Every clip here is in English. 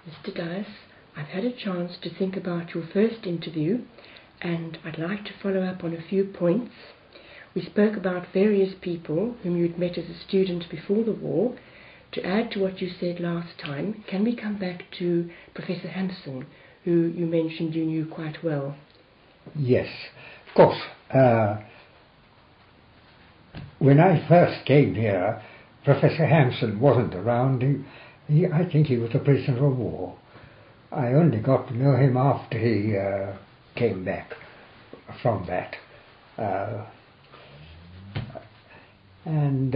Mr. Dias, I've had a chance to think about your first interview, and I'd like to follow up on a few points. We spoke about various people whom you'd met as a student before the war. To add to what you said last time, can we come back to Professor Hampson, who you mentioned you knew quite well? Yes, of course. When I first came here, Professor Hampson wasn't around. I think he was a prisoner of war. I only got to know him after he came back from that. And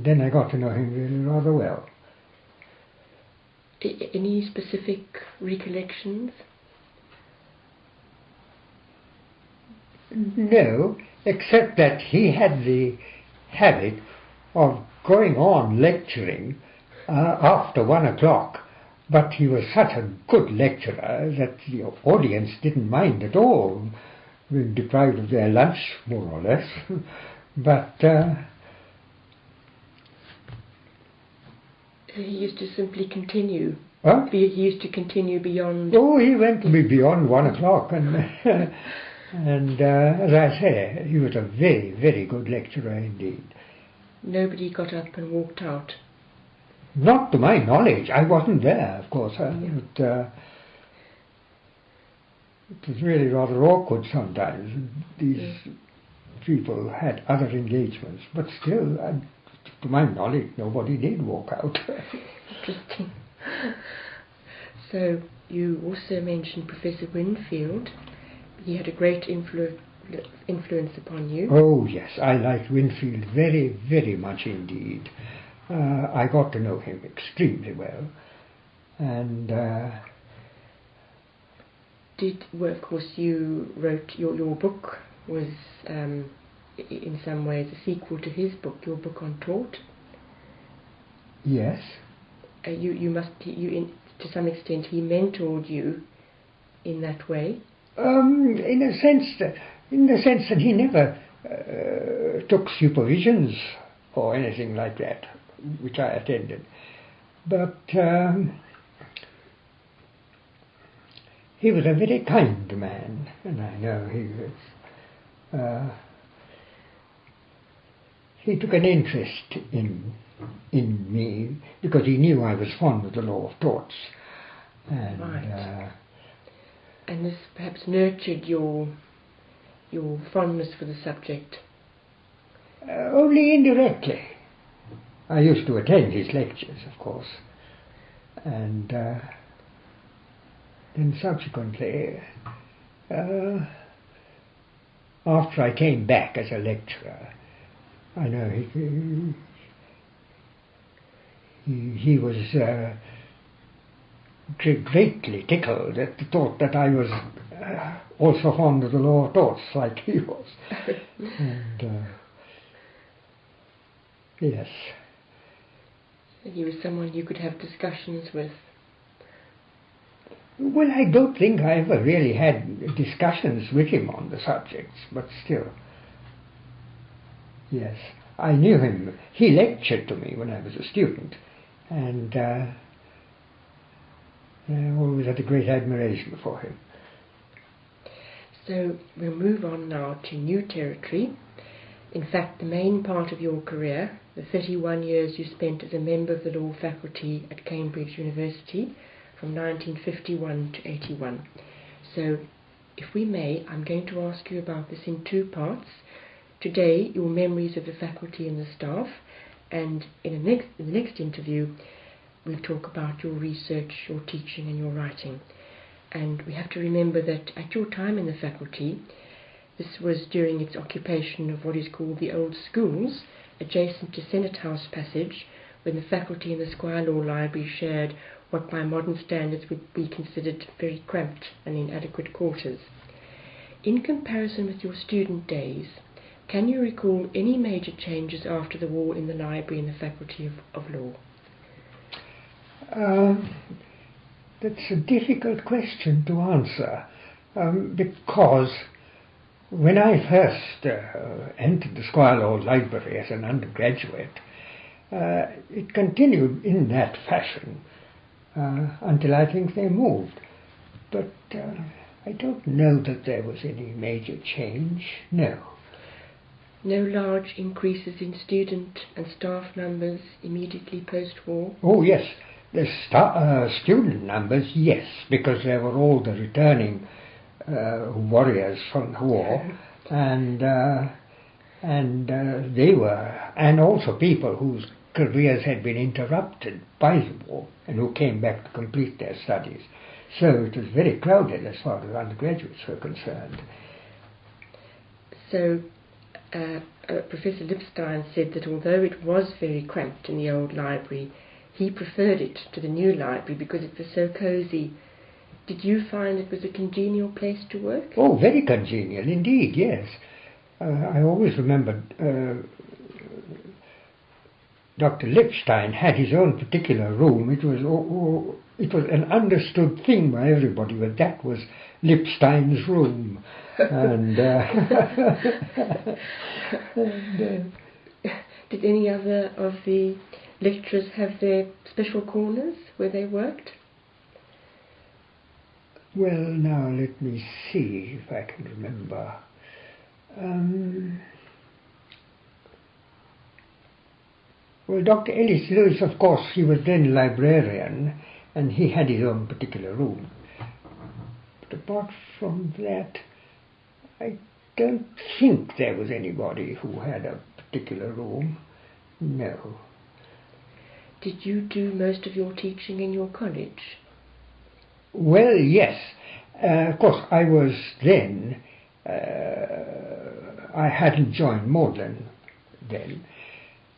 then I got to know him really rather well. Any specific recollections? No, except that he had the habit of going on lecturing after 1 o'clock, but he was such a good lecturer that the audience didn't mind at all, being deprived of their lunch, more or less. But he used to simply continue. Huh? He used to continue beyond. Oh, he went beyond 1 o'clock, and as I say, he was a very, very good lecturer indeed. Nobody got up and walked out? Not to my knowledge. I wasn't there, of course. It was really rather awkward sometimes. These people had other engagements, but still, to my knowledge, nobody did walk out. Interesting. So you also mentioned Professor Winfield. He had a great influence upon you. Oh yes, I liked Winfield very, very much indeed. I got to know him extremely well, and of course you wrote your book was in some ways a sequel to his book, your book on tort. Yes. To some extent he mentored you in that way. In the sense that he never took supervisions or anything like that, which I attended. But he was a very kind man, and I know he was. He took an interest in me because he knew I was fond of the law of torts, and right. And this perhaps nurtured your fondness for the subject? Only indirectly. I used to attend his lectures, of course, and then subsequently, after I came back as a lecturer, I know he was greatly tickled at the thought that I was also fond of the law of torts like he was. And yes. He was someone you could have discussions with. Well, I don't think I ever really had discussions with him on the subjects, but still. Yes, I knew him. He lectured to me when I was a student, and I always had a great admiration for him. So we'll move on now to new territory. In fact, the main part of your career, the 31 years you spent as a member of the law faculty at Cambridge University from 1951 to 81. So, if we may, I'm going to ask you about this in two parts. Today, your memories of the faculty and the staff, and in the next interview, we'll talk about your research, your teaching and your writing. And we have to remember that at your time in the faculty, this was during its occupation of what is called the Old Schools, adjacent to Senate House Passage, when the faculty and the Squire Law Library shared what by modern standards would be considered very cramped and inadequate quarters. In comparison with your student days, can you recall any major changes after the war in the library and the faculty of law? That's a difficult question to answer, because when I first entered the Squire Law Library as an undergraduate, it continued in that fashion. until I think they moved. But I don't know that there was any major change, no. No large increases in student and staff numbers immediately post-war? Oh yes, the student numbers, yes, because there were all the returning warriors from the war, and they were, and also people whose careers had been interrupted by the war and who came back to complete their studies. So it was very crowded as far as undergraduates were concerned. So Professor Lipstein said that although it was very cramped in the old library, he preferred it to the new library because it was so cosy. Did you find it was a congenial place to work? Oh, very congenial indeed, yes. I always remembered Dr. Lipstein had his own particular room. It was an understood thing by everybody, but that was Lipstein's room. And, did any other of the lecturers have their special corners where they worked? Well, now let me see if I can remember. Well, Dr. Ellis Lewis, of course, he was then librarian, and he had his own particular room. But apart from that, I don't think there was anybody who had a particular room. No. Did you do most of your teaching in your college? Well, yes. Of course, I was then, I hadn't joined Magdalen then.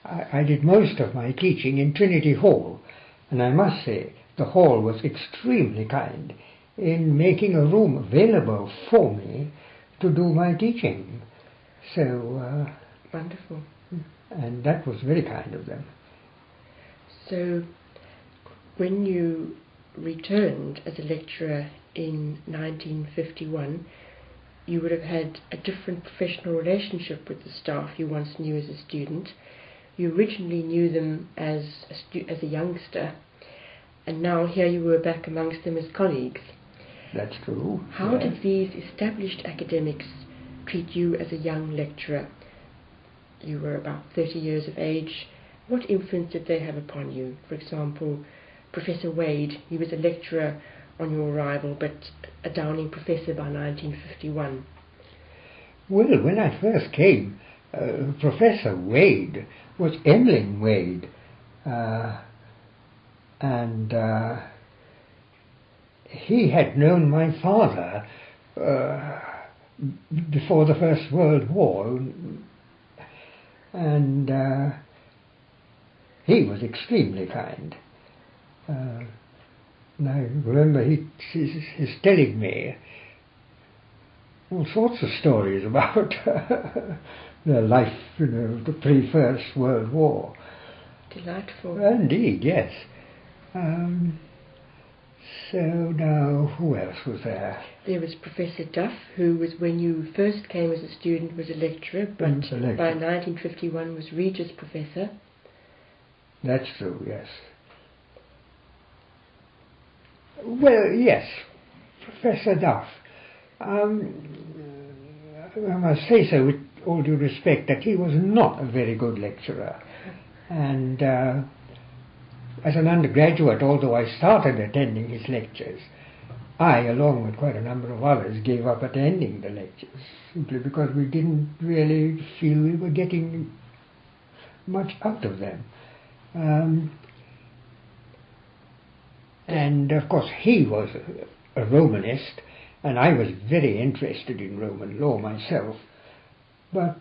I did most of my teaching in Trinity Hall, and I must say the hall was extremely kind in making a room available for me to do my teaching. So wonderful. And that was very kind of them. So when you returned as a lecturer in 1951, you would have had a different professional relationship with the staff you once knew as a student. You originally knew them as a youngster, and now here you were back amongst them as colleagues. That's true. How did these established academics treat you as a young lecturer? You were about 30 years of age. What influence did they have upon you? For example, Professor Wade, he was a lecturer on your arrival, but a Downing professor by 1951. Well, when I first came, Professor Wade was Emlyn Wade, and he had known my father before the First World War, and he was extremely kind. And I remember he's telling me all sorts of stories about their life, the pre-First World War. Delightful. Indeed, yes. So now, who else was there? There was Professor Duff, who was, when you first came as a student, was a lecturer, but by 1951 was Regius Professor. That's true, yes. Well, yes, Professor Duff. I must say so with all due respect that he was not a very good lecturer. And as an undergraduate, although I started attending his lectures, I, along with quite a number of others, gave up attending the lectures simply because we didn't really feel we were getting much out of them. And of course he was a Romanist, and I was very interested in Roman law myself. But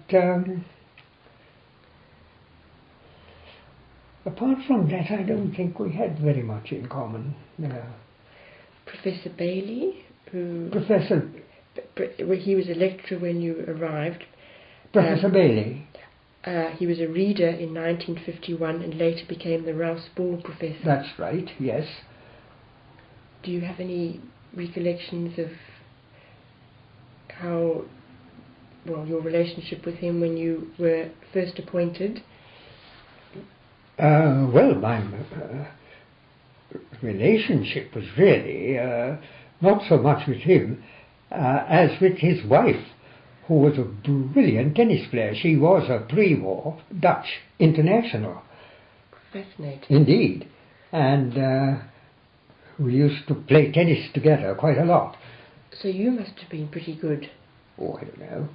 apart from that, I don't think we had very much in common. Professor Bailey, who... he was a lecturer when you arrived. Professor Bailey? He was a reader in 1951 and later became the Rouse Ball Professor. That's right, yes. Do you have any recollections of how, your relationship with him when you were first appointed? Well, my relationship was really not so much with him as with his wife, who was a brilliant tennis player. She was a pre-war Dutch international. Fascinating. Indeed. And we used to play tennis together quite a lot. So you must have been pretty good. Oh, I don't know.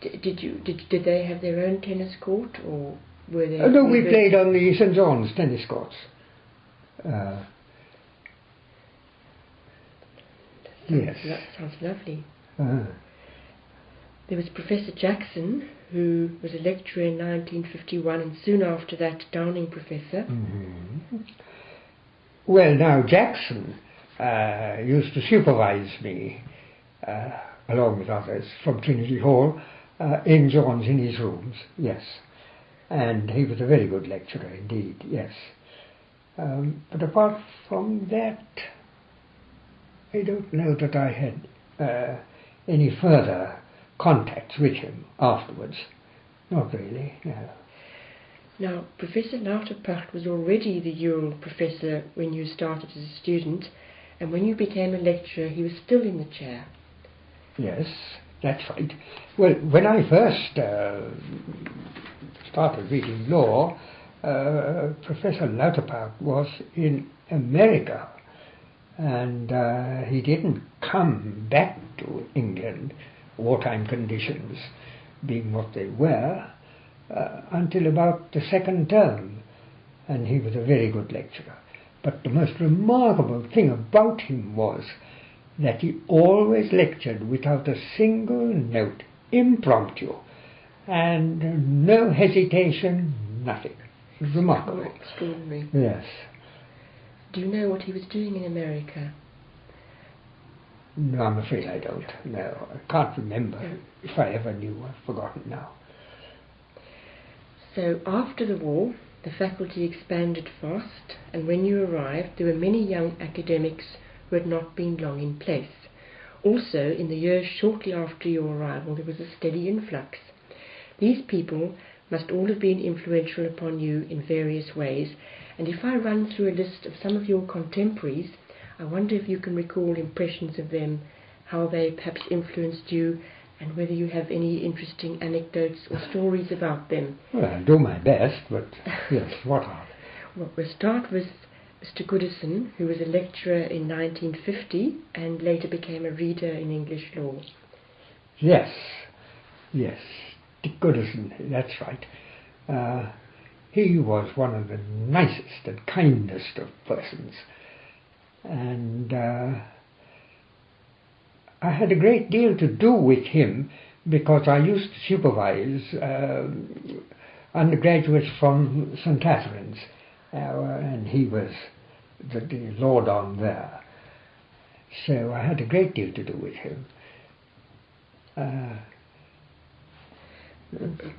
Did they have their own tennis court, or were they? No, we played on the St. John's tennis courts. Yes. That sounds lovely. There was Professor Jackson, who was a lecturer in 1951, and soon after that, Downing Professor. Mm-hmm. Well, now, Jackson used to supervise me, along with others, from Trinity Hall, in John's, in his rooms, yes. And he was a very good lecturer indeed, yes. But apart from that, I don't know that I had any further contacts with him afterwards. Not really, no. Now, Professor Lauterpacht was already the Ural professor when you started as a student, and when you became a lecturer, he was still in the chair. Yes, that's right. Well, when I first started reading law, Professor Lauterpacht was in America, and he didn't come back to England, wartime conditions being what they were, until about the second term, and he was a very good lecturer. But the most remarkable thing about him was that he always lectured without a single note, impromptu, and no hesitation, nothing. Remarkable. Oh, extraordinary. Yes. Do you know what he was doing in America? No, I'm afraid I don't. No, I can't remember. If I ever knew, I've forgotten now. So after the war, the faculty expanded fast, and when you arrived, there were many young academics who had not been long in place. Also, in the years shortly after your arrival, there was a steady influx. These people must all have been influential upon you in various ways, and if I run through a list of some of your contemporaries, I wonder if you can recall impressions of them, how they perhaps influenced you, and whether you have any interesting anecdotes or stories about them. Well, I'll do my best, but yes, what are they? Well, we'll start with Mr. Goodison, who was a lecturer in 1950 and later became a reader in English law. Yes, Dick Goodison, that's right. He was one of the nicest and kindest of persons, and I had a great deal to do with him because I used to supervise undergraduates from St. Catherine's, and he was the law don there. So I had a great deal to do with him.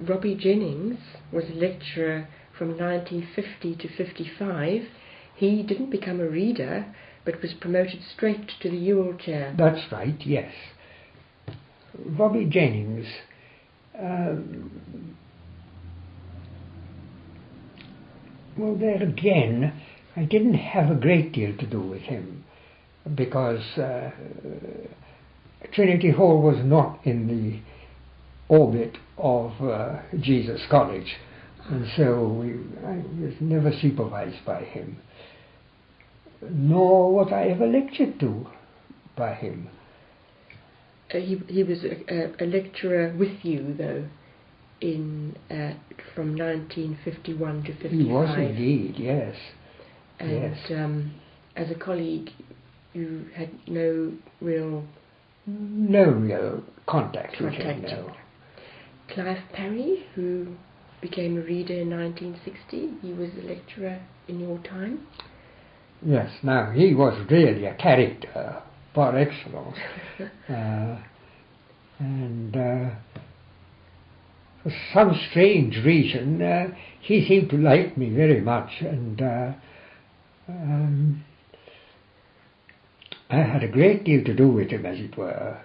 Robbie Jennings was a lecturer from 1950 to 55. He didn't become a reader, but was promoted straight to the Ural chair. That's right, yes. Robbie Jennings, well, there again, I didn't have a great deal to do with him because Trinity Hall was not in the orbit of Jesus College, and so I was never supervised by him, nor was I ever lectured to by him. He was a lecturer with you, though, in from 1951 to 55. He was indeed, yes. And yes. As a colleague, you had no real contact with him, no. Clive Parry, who became a reader in 1960, he was a lecturer in your time. Yes, now he was really a character par excellence. And for some strange reason, he seemed to like me very much, and I had a great deal to do with him, as it were,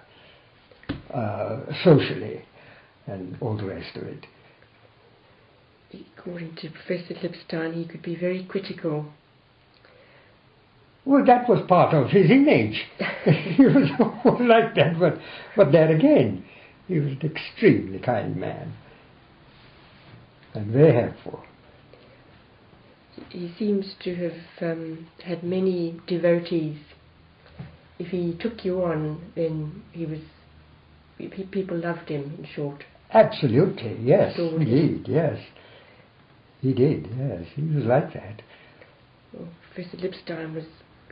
socially, and all the rest of it. according to Professor Lipstein, he could be very critical. Well, that was part of his image. He was all like that, but there again, he was an extremely kind man and very helpful. He seems to have had many devotees. If he took you on, then people loved him, in short. Absolutely, yes, Adored indeed, yes. He did, yes, he was like that. Well, Professor Lipstein was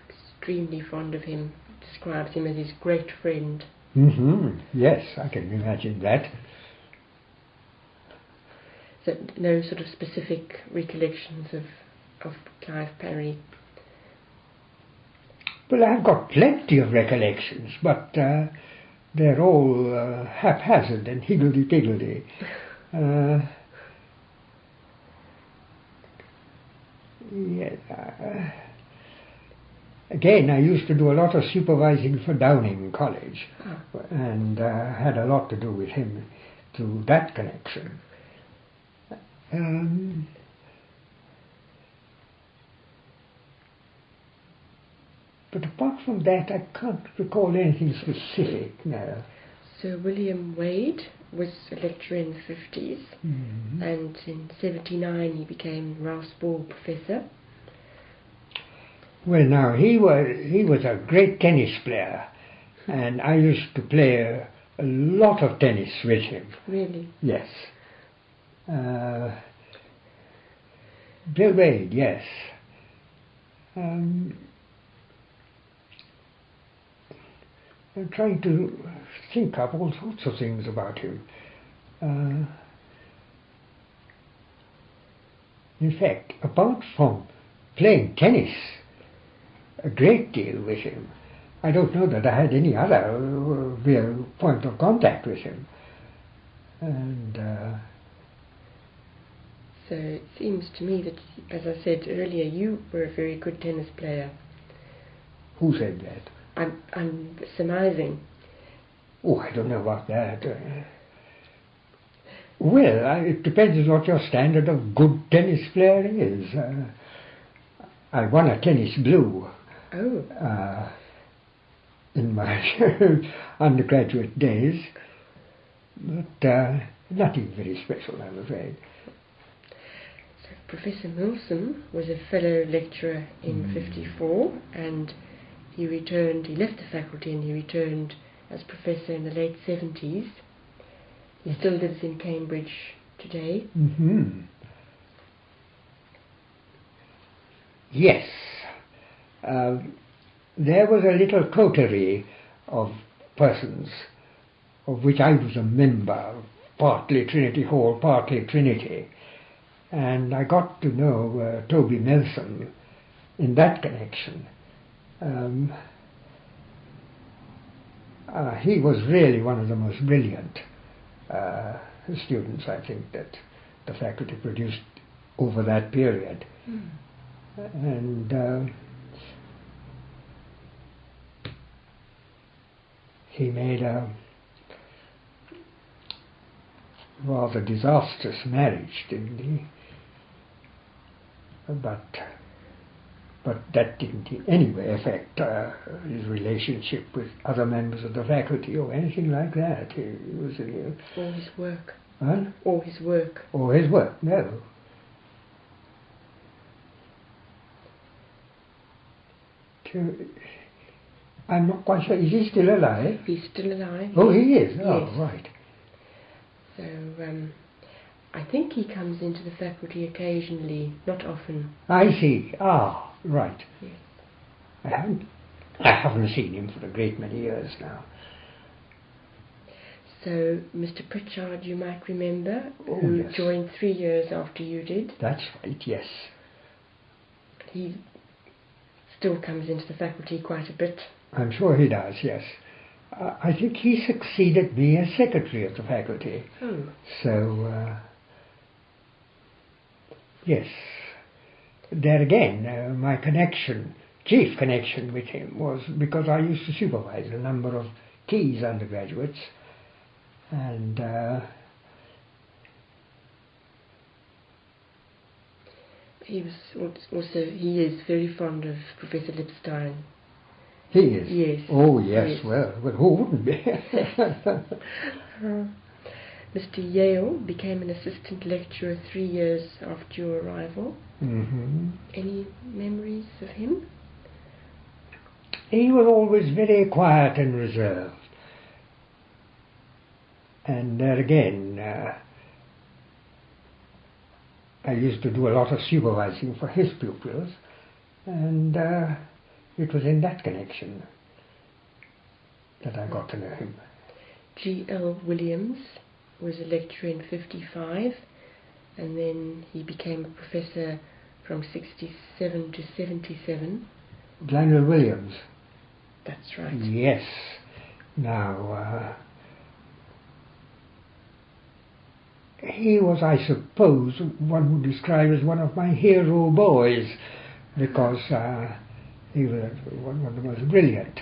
extremely fond of him, describes him as his great friend. Yes, I can imagine that. So no sort of specific recollections of Clive Parry? Well, I've got plenty of recollections, but they're all haphazard and higgledy-piggledy. Again, I used to do a lot of supervising for Downing College, and had a lot to do with him through that connection. But apart from that, I can't recall anything specific now. Sir William Wade was a lecturer in the 50s, and in 79 he became Rouse Ball Professor. Well, now, he was a great tennis player, and I used to play a lot of tennis with him. Really? Yes. Bill Wade, yes. I'm trying to think up all sorts of things about him. In fact, apart from playing tennis a great deal with him, I don't know that I had any other real point of contact with him. And so it seems to me that, as I said earlier, you were a very good tennis player. Who said that? I'm surmising. Oh, I don't know about that. Well, it depends on what your standard of good tennis player is. I won a tennis blue in my undergraduate days, but nothing very special, I'm afraid. So Professor Milsom was a fellow lecturer in 54, and he left the faculty and he returned as professor in the late 70s. He still lives in Cambridge today. Yes. There was a little coterie of persons of which I was a member, partly Trinity Hall, partly Trinity. And I got to know Toby Milsom in that connection. He was really one of the most brilliant students, I think, that the faculty produced over that period. And he made a rather disastrous marriage, didn't he? But that didn't in any way affect his relationship with other members of the faculty or anything like that. He was or his work. Huh? Or his work. Or his work, no. I'm not quite sure. Is he still alive? He's still alive. Oh, he is? Oh, yes. Right. So, I think he comes into the faculty occasionally, not often. I see. Ah, right. Yes. I haven't seen him for a great many years now. So, Mr. Pritchard, you might remember, Oh, who yes. joined 3 years after you did. That's right, yes. He still comes into the faculty quite a bit. I'm sure he does, yes. I think he succeeded me as secretary of the faculty. Oh. So, yes. There again, my chief connection with him was because I used to supervise a number of Keyes undergraduates, and He is very fond of Professor Lipstein. He is? Yes. Oh, yes, Yes. well, who wouldn't be? Mr. Yale became an assistant lecturer 3 years after your arrival. Mm-hmm. Any memories of him? He was always very quiet and reserved. And there again, I used to do a lot of supervising for his pupils, and it was in that connection that I got to know him. G.L. Williams was a lecturer in 55, and then he became a professor from 67 to 77. Daniel Williams. That's right. Yes. Now, he was, I suppose, one would describe as one of my hero boys, because he was one of the most brilliant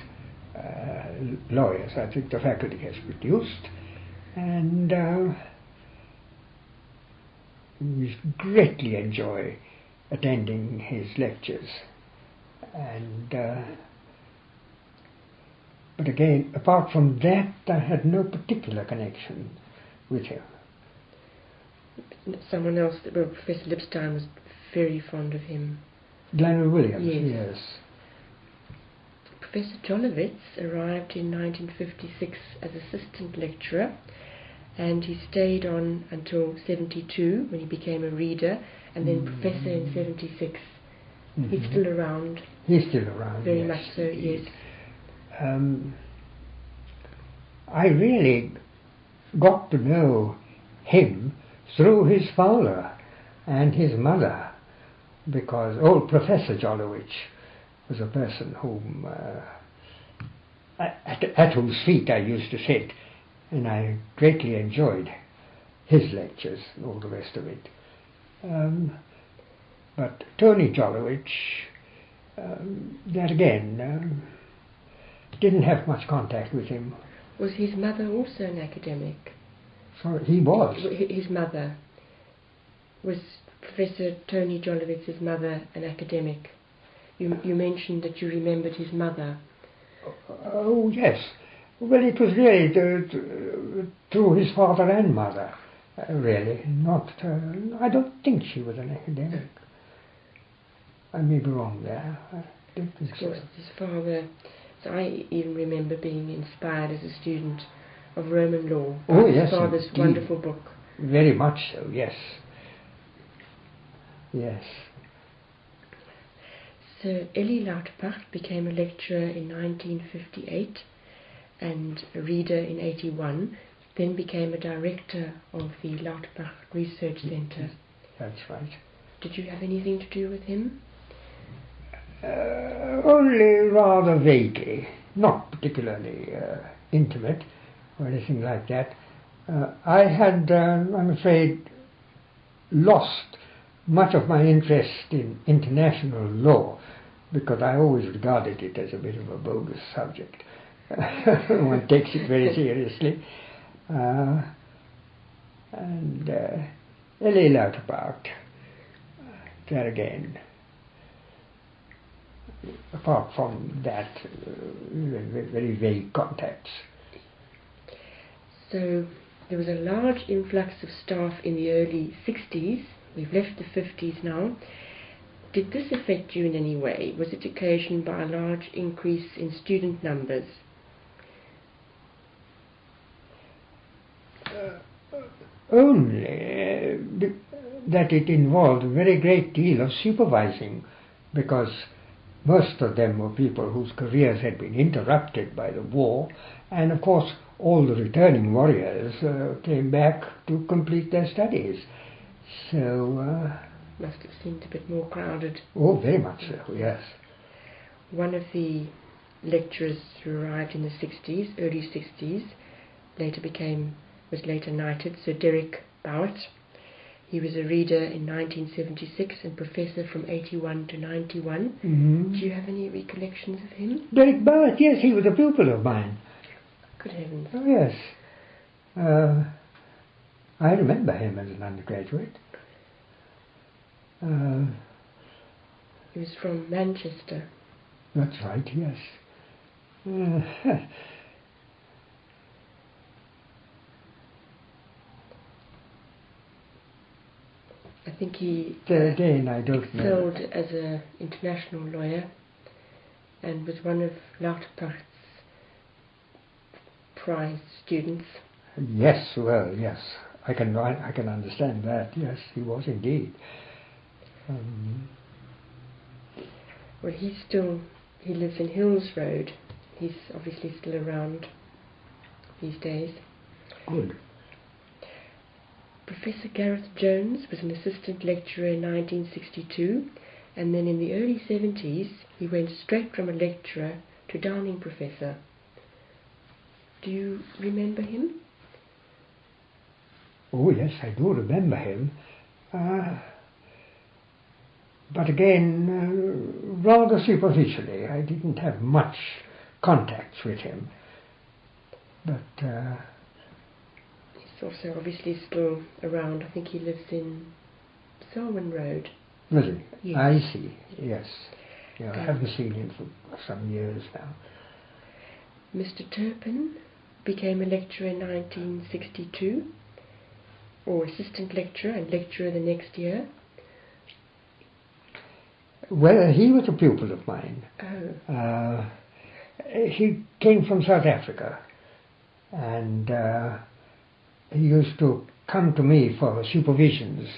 lawyers I think the faculty has produced, and we greatly enjoy attending his lectures. And but again, apart from that, I had no particular connection with him. Someone else, Professor Lipstein was very fond of him. Daniel Williams, Yes. yes. Professor Jolowitz arrived in 1956 as assistant lecturer, and he stayed on until 72 when he became a reader, and then professor in 76. Mm-hmm. He's still around. He's still around, Very yes. much so, yes. I really got to know him through his father and his mother, because old Professor Jolowitz was a person whom at whose feet I used to sit, and I greatly enjoyed his lectures and all the rest of it. But Tony Jolowitz, that again, didn't have much contact with him. Was his mother also an academic? So he was. His mother. Was Professor Tony Jolowitz's mother an academic? You mentioned that you remembered his mother. Oh, yes. Well, it was really through his father and mother, really. Not. I don't think she was an academic. I may be wrong there. I don't think so. His father. So I even remember being inspired as a student of Roman law by his father's indeed. wonderful book. Very much so, yes. Yes. So Elie Lauterbach became a lecturer in 1958 and a reader in 81, then became a director of the Lauterbach Research Centre. That's right. Did you have anything to do with him? Only rather vaguely, not particularly intimate or anything like that. I had, I'm afraid, lost much of my interest in international law, because I always regarded it as a bit of a bogus subject. One takes it very seriously. And Elie Lauterbach, there again, apart from that, very vague contacts. So there was a large influx of staff in the early 60s. We've left the 50s now. Did this affect you in any way? Was it occasioned by a large increase in student numbers? Only that it involved a very great deal of supervising, because most of them were people whose careers had been interrupted by the war, and of course all the returning warriors came back to complete their studies. So Must have seemed a bit more crowded. Oh, very much so, yes. One of the lecturers who arrived in the 60s, early 60s, was later knighted, Sir Derek Bowett. He was a reader in 1976 and professor from 81 to 91. Mm-hmm. Do you have any recollections of him? Derek Bowett, yes, he was a pupil of mine. Good heavens. Oh, yes. I remember him as an undergraduate. He was from Manchester. That's right, yes. I think he Again, I don't know. excelled as an international lawyer and was one of Lauterpacht's prize students. Yes, well, yes. I can understand that. Yes, he was indeed. Well, he lives in Hills Road. He's obviously still around these days. Good. Professor Gareth Jones was an assistant lecturer in 1962, and then in the early 70s he went straight from a lecturer to Downing Professor. Do you remember him? Oh yes, I do remember him. But again, rather superficially. I didn't have much contacts with him. But he's also obviously still around. I think he lives in Selwyn Road. really, Yes. I see. Yes, yeah, I haven't seen him for some years now. Mr. Turpin became a lecturer in 1962, or assistant lecturer and lecturer the next year. Well, he was a pupil of mine. Oh. He came from South Africa, and he used to come to me for supervisions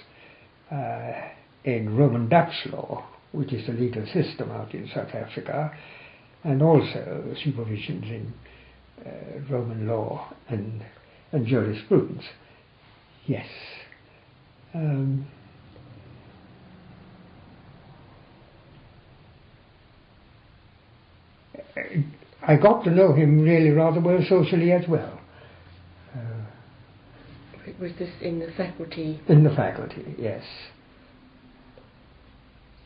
in Roman Dutch law, which is the legal system out in South Africa, and also supervisions in Roman law and jurisprudence. Yes. I got to know him really rather well socially as well. Was this in the faculty? In the faculty, yes.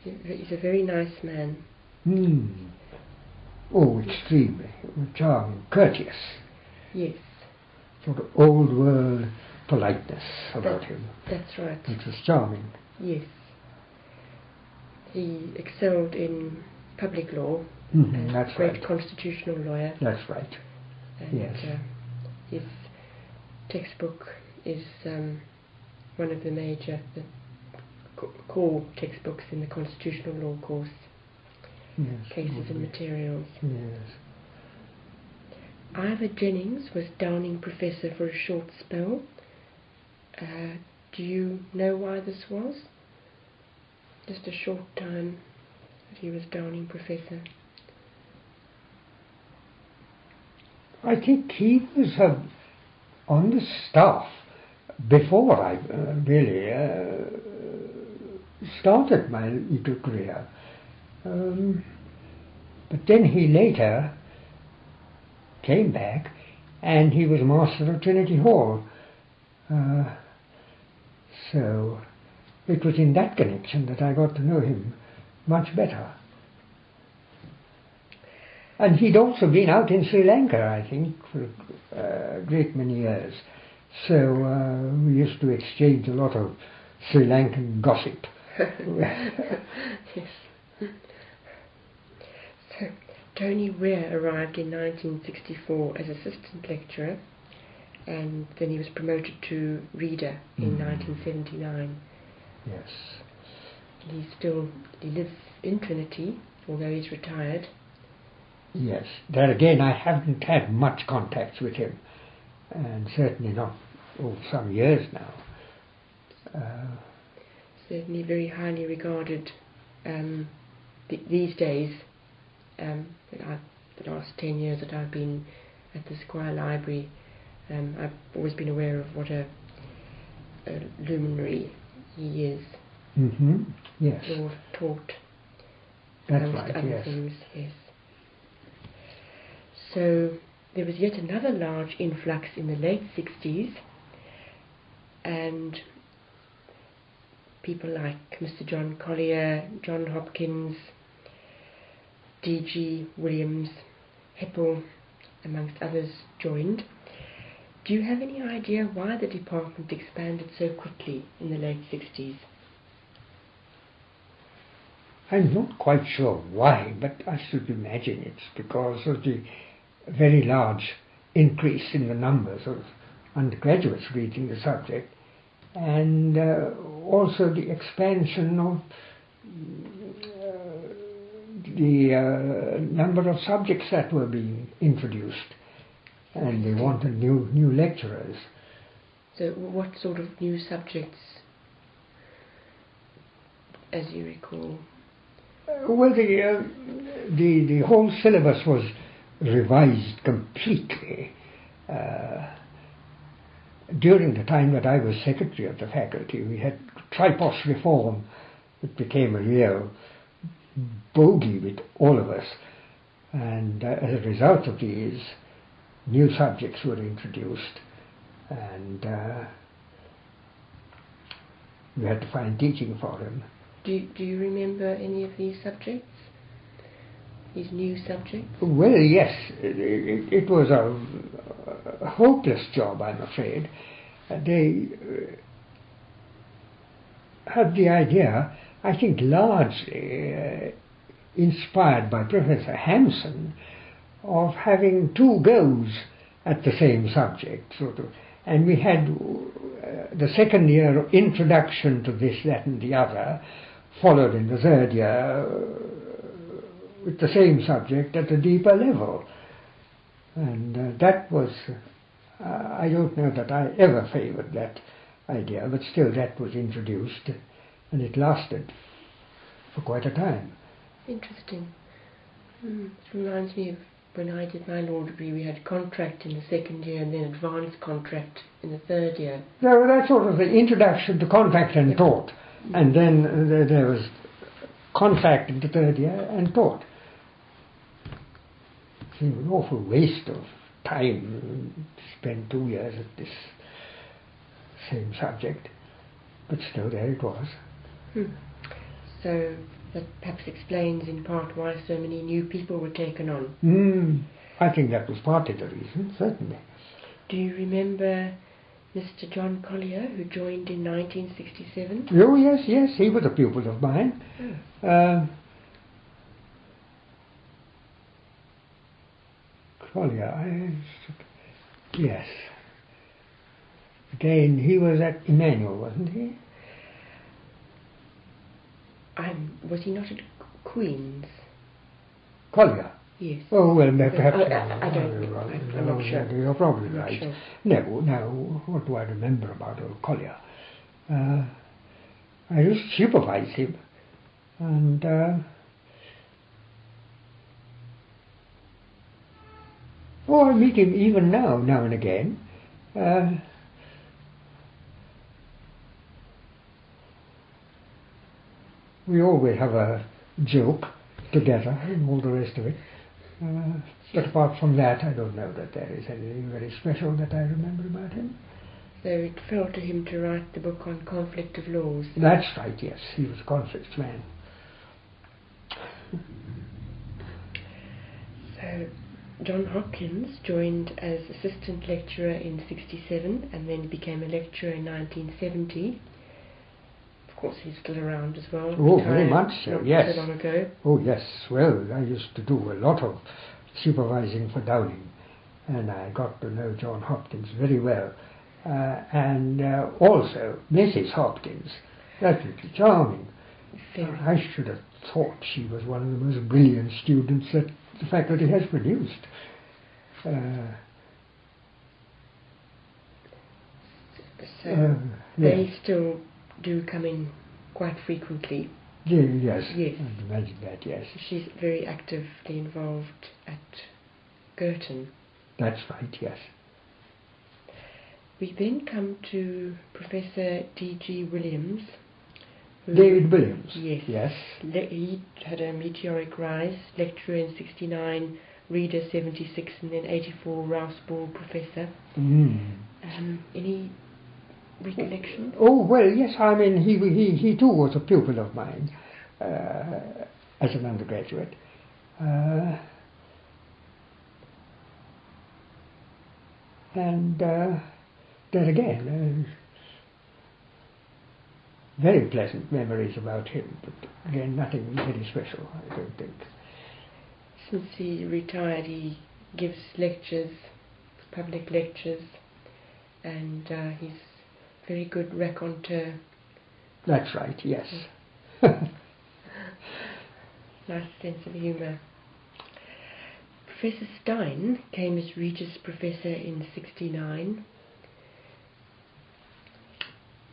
He's a very nice man. Oh, extremely. Charming, courteous. Yes. Sort of old world politeness about him. That's right. Which was charming. Yes. He excelled in public law. That's great right. Constitutional lawyer. That's right. And yes. His textbook is one of the major core textbooks in the constitutional law course. Yes, Cases and materials. Yes. Ivor Jennings was Downing Professor for a short spell. Do you know why this was? Just a short time that he was Downing Professor. I think he was on the staff before I really started my legal career. But then he later came back and he was Master of Trinity Hall. So it was in that connection that I got to know him much better. And he'd also been out in Sri Lanka, I think, for a great many years. So we used to exchange a lot of Sri Lankan gossip. Yes. So Tony Weir arrived in 1964 as assistant lecturer, and then he was promoted to reader in 1979. Yes. He lives in Trinity, although he's retired. Yes. There again, I haven't had much contact with him, and certainly not some years now. Certainly very highly regarded these days. The last 10 years that I've been at the Squire Library, I've always been aware of what a luminary he is. Yes. Lord taught. That's amongst right, other yes. things, yes. So there was yet another large influx in the late 60s, and people like Mr. John Collier, John Hopkins, D.G. Williams, Heppel, amongst others, joined. Do you have any idea why the department expanded so quickly in the late 60s? I'm not quite sure why, but I should imagine it's because of the very large increase in the numbers of undergraduates reading the subject, and also the expansion of the number of subjects that were being introduced, and they wanted new lecturers. So what sort of new subjects, as you recall? Well, the whole syllabus was revised completely during the time that I was secretary of the faculty. We had tripos reform that became a real bogey with all of us, and as a result of these, new subjects were introduced, and we had to find teaching for them. Do you remember any of these subjects? These new subjects? Well, yes. It was a hopeless job, I'm afraid. They had the idea, I think largely inspired by Professor Hampson, of having two goes at the same subject, sort of. And we had the second year of introduction to this, that and the other, followed in the third year with the same subject at a deeper level. And that was, I don't know that I ever favoured that idea, but still that was introduced, and it lasted for quite a time. Interesting. It reminds me of when I did my law degree, we had contract in the second year and then advanced contract in the third year. So that's sort of the introduction to contract and taught, and then there was contract in the third year and taught. It seemed an awful waste of time to spend 2 years at this same subject, but still there it was. So that perhaps explains in part why so many new people were taken on. I think that was partly the reason, certainly. Do you remember Mr. John Collier, who joined in 1967? Oh, yes, he was a pupil of mine. Collier, yes. Again, he was at Emmanuel, wasn't he? Was he not at Queen's? Collier? Yes. Oh, well, perhaps... I don't know. I'm not sure. You're probably right. Sure. No, what do I remember about old Collier? I used to supervise him, and I meet him even now and again. We always have a joke together and all the rest of it. But apart from that, I don't know that there is anything very special that I remember about him. So it fell to him to write the book on conflict of laws. That's right, yes. He was a conflict man. So John Hopkins joined as assistant lecturer in 1967 and then became a lecturer in 1970. Of course, he's still around as well. Oh, very much so, not yes. so long ago. Oh, yes. Well, I used to do a lot of supervising for Downing, and I got to know John Hopkins very well. And also Mrs. Hopkins. That was charming. I should have thought she was one of the most brilliant students that the faculty has produced. They still do come in quite frequently. Yes, I'd imagine that, yes. She's very actively involved at Girton. That's right, yes. We then come to Professor D.G. Williams. David Williams? Yes. He had a meteoric rise, lecturer in 1969, reader 1976, and then 1984 Rouse Ball professor. Any recollections? Oh, well, yes, I mean, he too was a pupil of mine as an undergraduate. And then again, very pleasant memories about him, but again, nothing very special, I don't think. Since he retired, he gives lectures, public lectures, and he's a very good raconteur. That's right, yes. Nice sense of humour. Professor Stein came as Regis Professor in '69.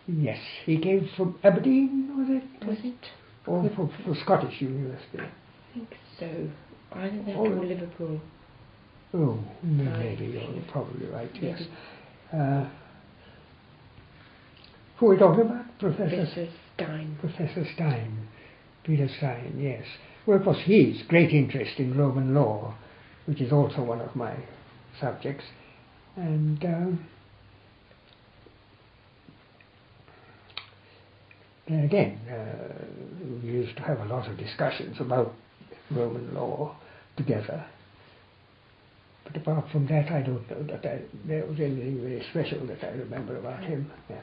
Yes, he came from Aberdeen, was it? Was it? Or from Scottish University? I think so. Either that Oh. or Liverpool. Oh, maybe, you're probably right, yes. Who are we talking about? Professor Stein. Professor Stein, Peter Stein, yes. Well, of course, his great interest in Roman law, which is also one of my subjects, and then again, we used to have a lot of discussions about Roman law together. But apart from that, I don't know that there was anything very special that I remember about him. Yeah.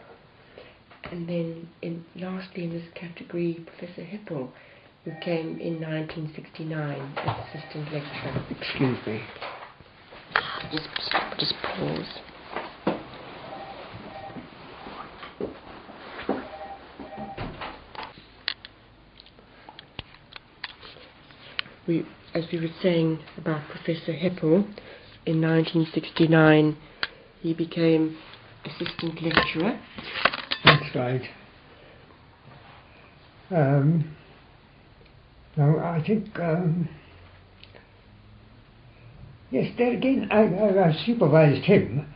And then, lastly in this category, Professor Hippel, who came in 1969 as assistant lecturer. Excuse me. Just pause. As we were saying about Professor Hippel, in 1969 he became assistant lecturer. That's right. Now, I think, yes, there again, I supervised him,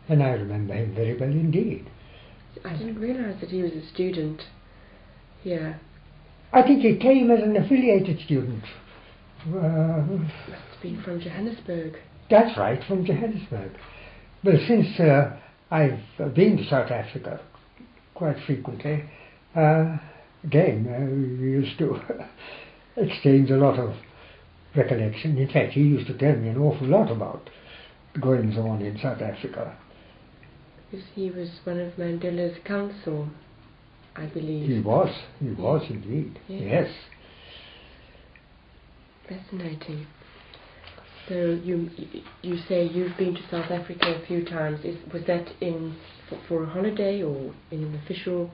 and I remember him very well indeed. I didn't realise that he was a student here. I think he came as an affiliated student. Must have been from Johannesburg. That's right, from Johannesburg. Well, since I've been to South Africa quite frequently, again, we used to exchange a lot of recollection. In fact, he used to tell me an awful lot about the goings on in South Africa. Because he was one of Mandela's council, I believe. He was indeed, yes. Fascinating. So you say you've been to South Africa a few times. Was that for a holiday or in an official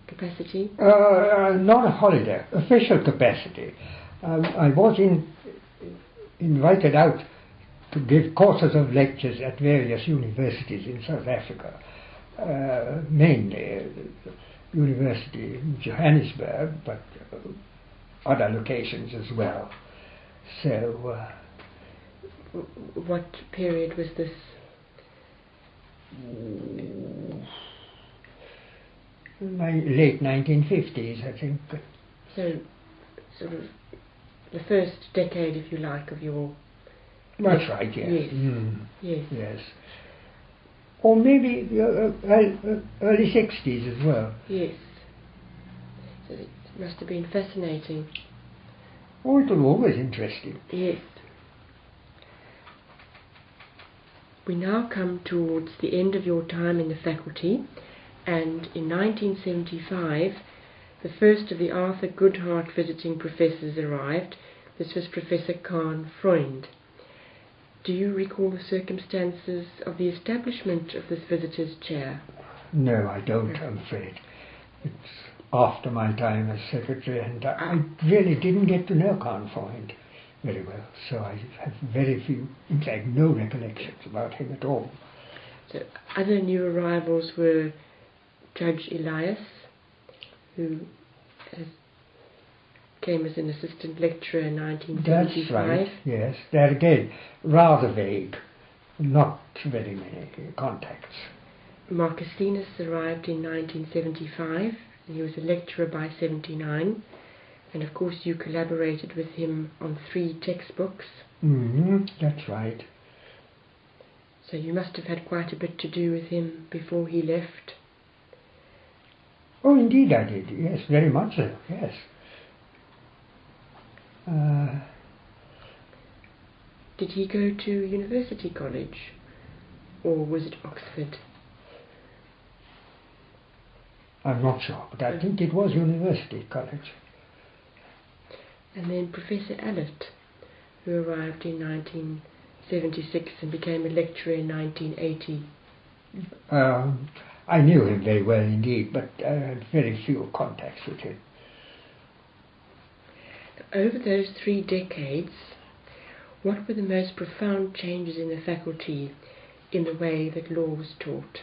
capacity? Not a holiday, official capacity. I was invited out to give courses of lectures at various universities in South Africa, mainly University in Johannesburg, but other locations as well. So, what period was this? My late 1950s, I think. So, sort of the first decade, if you like, of your... That's right, yes. Yes. Yes. Yes. Or maybe the early 60s as well. Yes. So it must have been fascinating. Oh, it was always interesting. Yes. We now come towards the end of your time in the faculty, and in 1975 the first of the Arthur Goodhart visiting professors arrived. This was Professor Kahn Freund. Do you recall the circumstances of the establishment of this visitor's chair? No, I don't, I'm afraid. It's after my time as secretary, and I really didn't get to know Kahn Freund very well, so I have very few, in fact no recollections about him at all. So other new arrivals were Judge Elias, who came as an assistant lecturer in 1975. That's right, yes. There again, rather vague, not very many contacts. Marcus Linus arrived in 1975, and he was a lecturer by 79, and of course you collaborated with him on 3 textbooks. That's right. So you must have had quite a bit to do with him before he left. Oh, indeed I did, yes, very much so, yes. Did he go to University College, or was it Oxford? I'm not sure, but I think it was University College. And then Professor Allett, who arrived in 1976 and became a lecturer in 1980. I knew him very well indeed, but I had very few contacts with him. Over those 3 decades, what were the most profound changes in the faculty in the way that law was taught?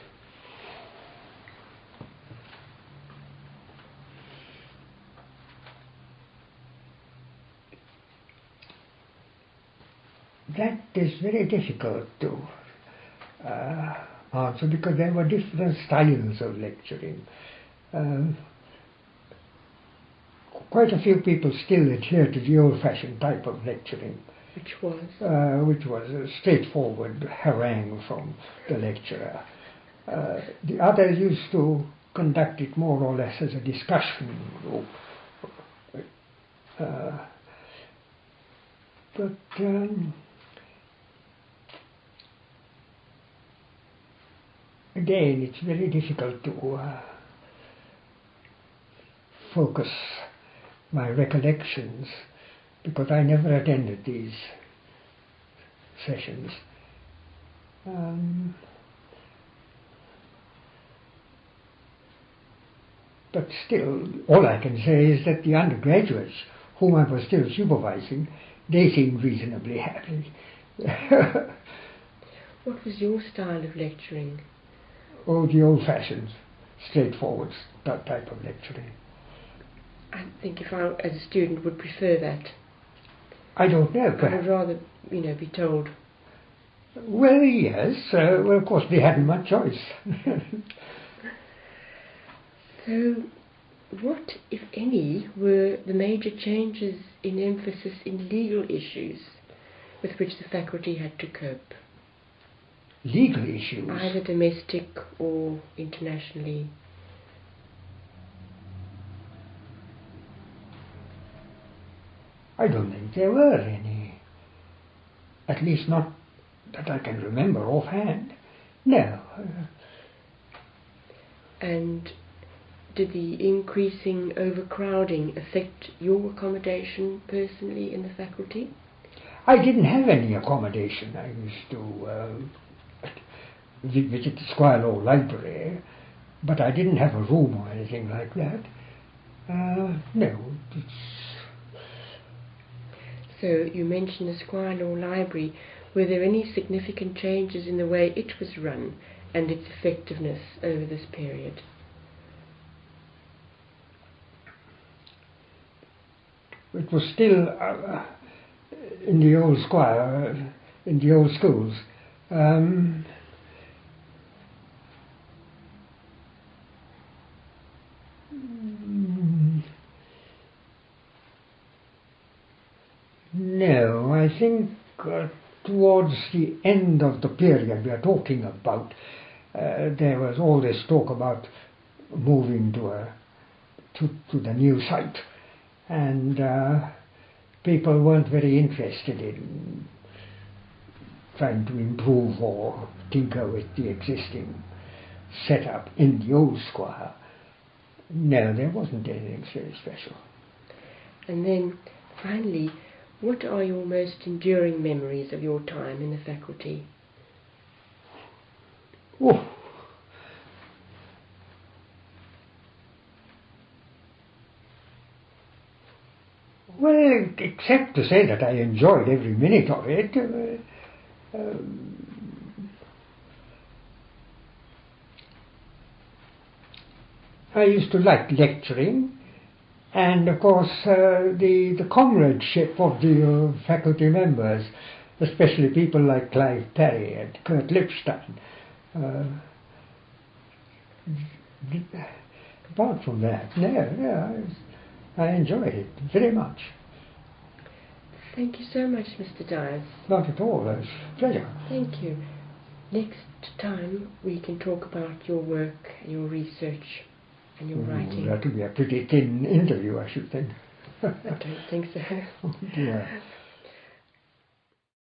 That is very difficult to answer because there were different styles of lecturing. Quite a few people still adhere to the old-fashioned type of lecturing. Which was? Which was a straightforward harangue from the lecturer. The others used to conduct it more or less as a discussion group. Again, it's very difficult to focus my recollections because I never attended these sessions. But still, all I can say is that the undergraduates, whom I was still supervising, they seemed reasonably happy. What was your style of lecturing? Oh, the old-fashioned, straightforward type of lecturing. I think if I, as a student, would prefer that. I don't know. I would rather, be told. Well, yes. Well, of course, they hadn't much choice. So, what, if any, were the major changes in emphasis in legal issues with which the faculty had to cope? Legal issues? Either domestic or internationally. I don't think there were any. At least not that I can remember offhand. No. And did the increasing overcrowding affect your accommodation personally in the faculty? I didn't have any accommodation. I used to visit the Squire Law Library, but I didn't have a room or anything like that. No. So you mentioned the Squire Law Library. Were there any significant changes in the way it was run and its effectiveness over this period? It was still in the old Squire, in the old schools. No, I think towards the end of the period we are talking about, there was all this talk about moving to the new site, and people weren't very interested in trying to improve or tinker with the existing setup in the old Squire. No, there wasn't anything very special. And then, finally, what are your most enduring memories of your time in the faculty? Oh. Well, except to say that I enjoyed every minute of it. I used to like lecturing, and of course the comradeship of the faculty members, especially people like Clive Parry and Kurt Lipstein. Apart from that, I enjoyed it very much. Thank you so much, Mr. Dyers. Not at all, it was a pleasure. Thank you. Next time we can talk about your work, your research and your writing. That will be a pretty thin interview, I should think. I don't think so. Oh, dear.